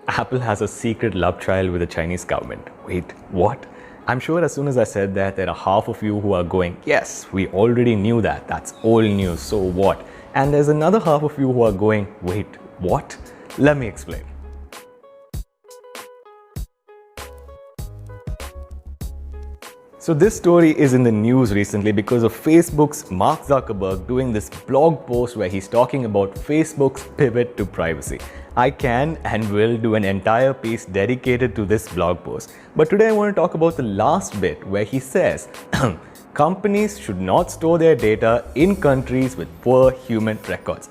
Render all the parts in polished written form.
Apple has a secret love trial with the Chinese government. Wait, what? I'm sure as soon as I said that, there are half of you who are going, yes, we already knew that. That's old news, so what? And there's another half of you who are going, wait, what? Let me explain. So this story is in the news recently because of Facebook's Mark Zuckerberg doing this blog post where he's talking about Facebook's pivot to privacy. I can and will do an entire piece dedicated to this blog post. But today I want to talk about the last bit where he says, companies should not store their data in countries with poor human records.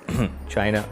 China,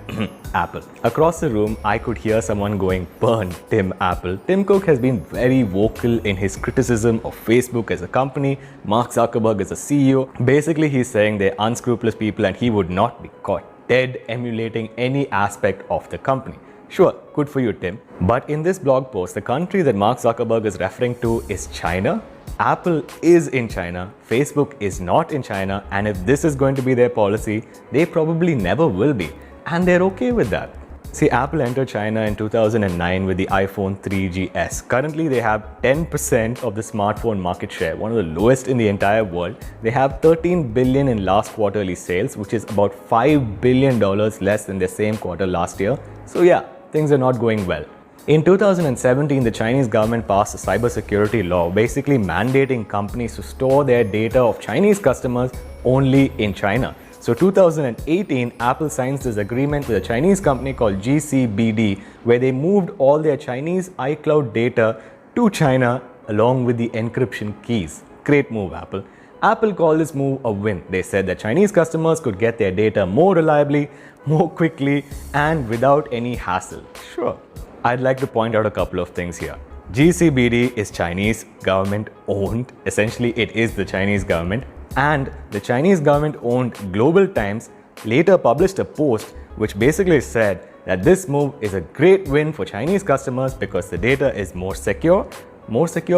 Apple. Across the room, I could hear someone going, burn Tim Apple. Tim Cook has been very vocal in his criticism of Facebook as a company, Mark Zuckerberg as a CEO. Basically, he's saying they're unscrupulous people and he would not be caught dead emulating any aspect of the company. Sure, good for you, Tim. But in this blog post, the country that Mark Zuckerberg is referring to is China. Apple is in China, Facebook is not in China, and if this is going to be their policy, they probably never will be. And they're okay with that. See, Apple entered China in 2009 with the iPhone 3GS. Currently, they have 10% of the smartphone market share, one of the lowest in the entire world. They have $13 billion in last quarterly sales, which is about $5 billion less than the same quarter last year. So yeah, things are not going well. In 2017, the Chinese government passed a cybersecurity law basically mandating companies to store their data of Chinese customers only in China. So 2018, Apple signs this agreement with a Chinese company called GCBD, where they moved all their Chinese iCloud data to China along with the encryption keys. Great move, Apple. Apple called this move a win. They said that Chinese customers could get their data more reliably, more quickly, and without any hassle. Sure. I'd like to point out a couple of things here. GCBD is Chinese government owned. Essentially, it is the Chinese government. And the Chinese government owned Global Times later published a post which basically said that this move is a great win for Chinese customers because the data is more secure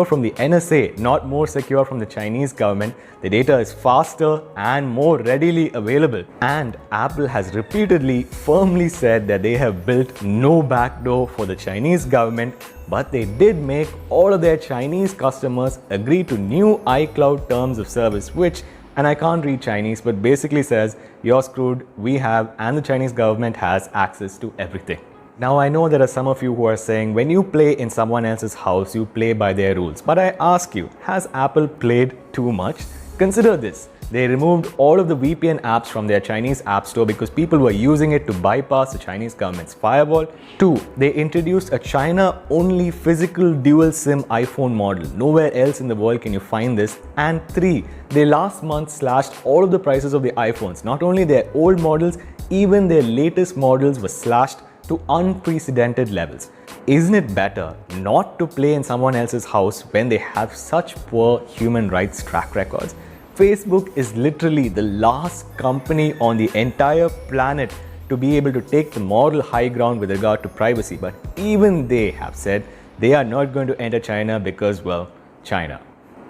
from the NSA, not more secure from the Chinese government. The data is faster and more readily available. And Apple has repeatedly firmly said that they have built no backdoor for the Chinese government, but they did make all of their Chinese customers agree to new iCloud terms of service, which, and I can't read Chinese, but basically says, you're screwed, we have, and the Chinese government has access to everything. Now, I know there are some of you who are saying, when you play in someone else's house, you play by their rules. But I ask you, has Apple played too much? Consider this. They removed all of the VPN apps from their Chinese app store because people were using it to bypass the Chinese government's firewall. 2. They introduced a China-only physical dual SIM iPhone model. Nowhere else in the world can you find this. And 3. They last month slashed all of the prices of the iPhones. Not only their old models, even their latest models were slashed to unprecedented levels. Isn't it better not to play in someone else's house when they have such poor human rights track records? Facebook is literally the last company on the entire planet to be able to take the moral high ground with regard to privacy, but even they have said they are not going to enter China because, well, China.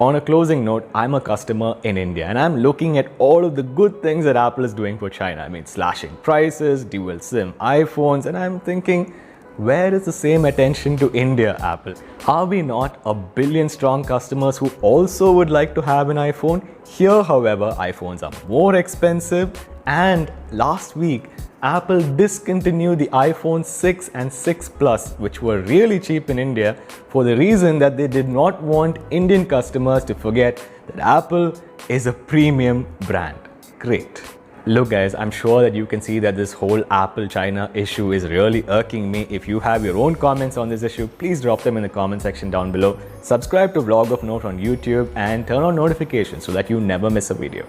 On a closing note, I'm a customer in India and I'm looking at all of the good things that Apple is doing for China. I mean, slashing prices, dual SIM iPhones, and I'm thinking, where is the same attention to India, Apple? Are we not a billion strong customers who also would like to have an iPhone? Here, however, iPhones are more expensive, and last week, Apple discontinued the iPhone 6 and 6 Plus, which were really cheap in India, for the reason that they did not want Indian customers to forget that Apple is a premium brand. Great. Look guys, I'm sure that you can see that this whole Apple China issue is really irking me. If you have your own comments on this issue, please drop them in the comment section down below. Subscribe to Vlog of Note on YouTube and turn on notifications so that you never miss a video.